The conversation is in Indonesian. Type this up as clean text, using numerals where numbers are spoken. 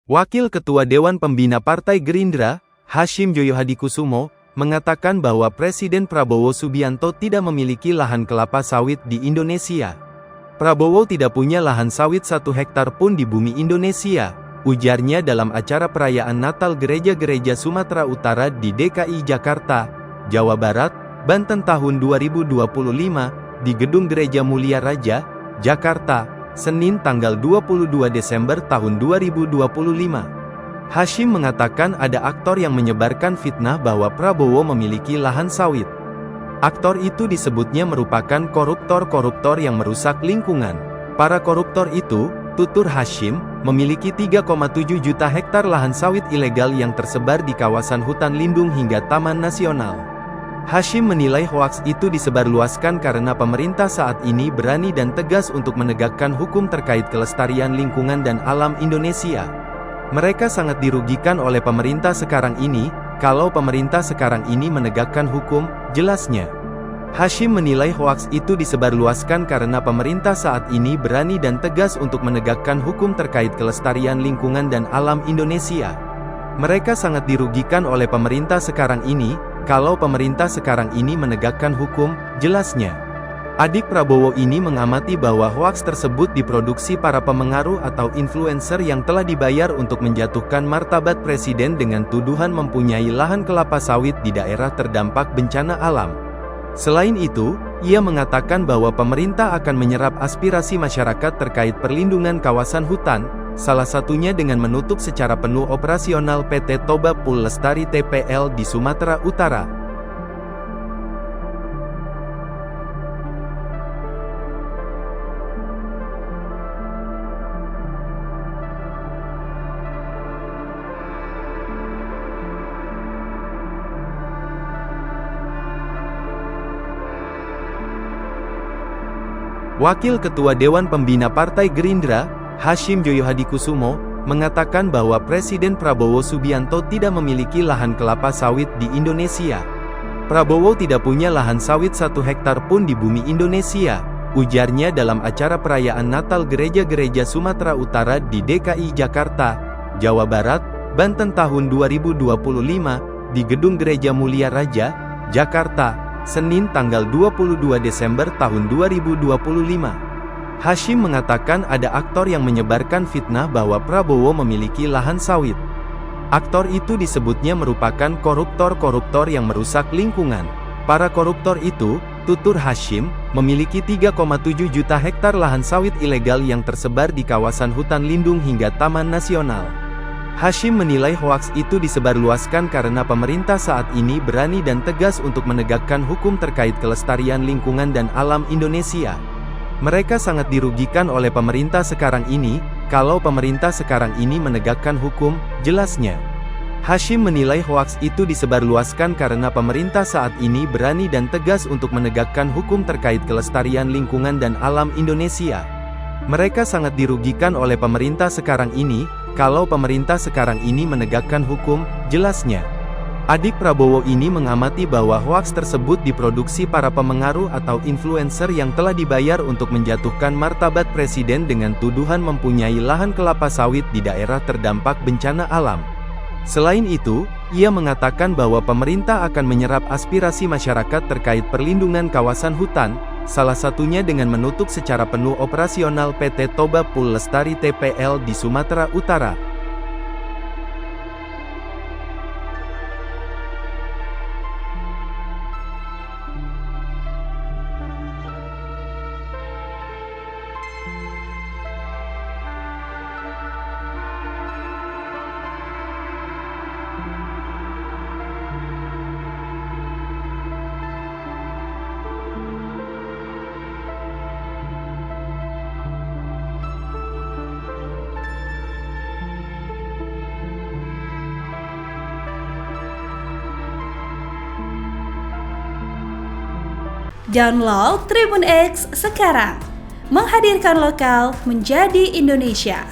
Wakil Ketua Dewan Pembina Partai Gerindra, Hasyim Joyo Hadikusumo, mengatakan bahwa Presiden Prabowo Subianto tidak memiliki lahan kelapa sawit di Indonesia. Prabowo tidak punya lahan sawit 1 hektar pun di bumi Indonesia, ujarnya dalam acara perayaan Natal gereja-gereja Sumatera Utara di DKI Jakarta, Jawa Barat, Banten tahun 2025, di Gedung Gereja Mulia Raja, Jakarta, Senin tanggal 22 Desember tahun 2025. Hasyim mengatakan ada aktor yang menyebarkan fitnah bahwa Prabowo memiliki lahan sawit. Aktor itu disebutnya merupakan koruptor-koruptor yang merusak lingkungan. Para koruptor itu, tutur Hasyim, memiliki 3,7 juta hektar lahan sawit ilegal yang tersebar di kawasan hutan lindung hingga Taman Nasional. Hasyim menilai hoaks itu disebarluaskan karena pemerintah saat ini berani dan tegas untuk menegakkan hukum terkait kelestarian lingkungan dan alam Indonesia. Mereka sangat dirugikan oleh pemerintah sekarang ini, kalau pemerintah sekarang ini menegakkan hukum, jelasnya. Hasyim menilai hoaks itu disebarluaskan karena pemerintah saat ini berani dan tegas untuk menegakkan hukum terkait kelestarian lingkungan dan alam Indonesia. Mereka sangat dirugikan oleh pemerintah sekarang ini, kalau pemerintah sekarang ini menegakkan hukum, jelasnya. Adik Prabowo ini mengamati bahwa hoaks tersebut diproduksi para pemengaruh atau influencer yang telah dibayar untuk menjatuhkan martabat presiden dengan tuduhan mempunyai lahan kelapa sawit di daerah terdampak bencana alam. Selain itu, ia mengatakan bahwa pemerintah akan menyerap aspirasi masyarakat terkait perlindungan kawasan hutan, salah satunya dengan menutup secara penuh operasional PT Toba Pul Lestari TPL di Sumatera Utara. Wakil Ketua Dewan Pembina Partai Gerindra, Hasyim Joyo Hadikusumo, mengatakan bahwa Presiden Prabowo Subianto tidak memiliki lahan kelapa sawit di Indonesia. Prabowo tidak punya lahan sawit 1 hektar pun di bumi Indonesia, ujarnya dalam acara perayaan Natal gereja-gereja Sumatera Utara di DKI Jakarta, Jawa Barat, Banten tahun 2025, di Gedung Gereja Mulia Raja, Jakarta, Senin tanggal 22 Desember tahun 2025. Hasyim mengatakan ada aktor yang menyebarkan fitnah bahwa Prabowo memiliki lahan sawit. Aktor itu disebutnya merupakan koruptor-koruptor yang merusak lingkungan. Para koruptor itu, tutur Hasyim, memiliki 3,7 juta hektar lahan sawit ilegal yang tersebar di kawasan hutan lindung hingga Taman Nasional. Hasyim menilai hoaks itu disebarluaskan karena pemerintah saat ini berani dan tegas untuk menegakkan hukum terkait kelestarian lingkungan dan alam Indonesia. Mereka sangat dirugikan oleh pemerintah sekarang ini, kalau pemerintah sekarang ini menegakkan hukum, jelasnya. Hasyim menilai hoaks itu disebarluaskan karena pemerintah saat ini berani dan tegas untuk menegakkan hukum terkait kelestarian lingkungan dan alam Indonesia. Mereka sangat dirugikan oleh pemerintah sekarang ini, kalau pemerintah sekarang ini menegakkan hukum, jelasnya. Adik Prabowo ini mengamati bahwa hoaks tersebut diproduksi para pemengaruh atau influencer yang telah dibayar untuk menjatuhkan martabat presiden dengan tuduhan mempunyai lahan kelapa sawit di daerah terdampak bencana alam. Selain itu, ia mengatakan bahwa pemerintah akan menyerap aspirasi masyarakat terkait perlindungan kawasan hutan, salah satunya dengan menutup secara penuh operasional PT Toba Pul Lestari TPL di Sumatera Utara. Download Tribun X sekarang, menghadirkan lokal menjadi Indonesia.